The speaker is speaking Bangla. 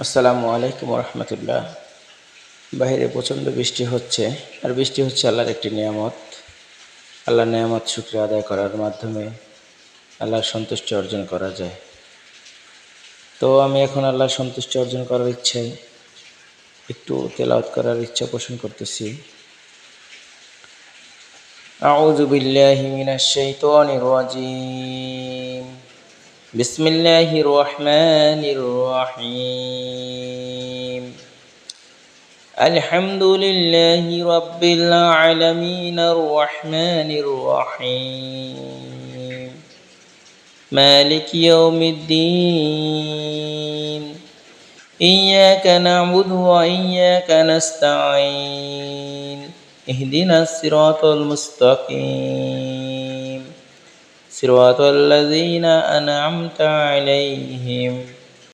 আসসালামু আলাইকুম রহমতুল্লাহ। বাইরে প্রচণ্ড বৃষ্টি হচ্ছে, আর বৃষ্টি হচ্ছে আল্লাহর একটি নিয়ামত। আল্লাহর নিয়ামত শুকরিয়া আদায় করার মাধ্যমে আল্লাহর সন্তুষ্টি অর্জন করা যায়। তো আমি এখন আল্লাহর সন্তুষ্টি অর্জন করার ইচ্ছায় একটু তেলাওয়াত করার ইচ্ছা পোষণ করতেছি। আউযু বিল্লাহি মিনাশ শাইতানির রাজীম। বিসমিল্লাহির রহমানির রহিম। الحمد لله رب العالمين الرحمن الرحيم مالك يوم الدين إياك نعبد وإياك نستعين اهدنا الصراط المستقيم صراط الذين أنعمت عليهم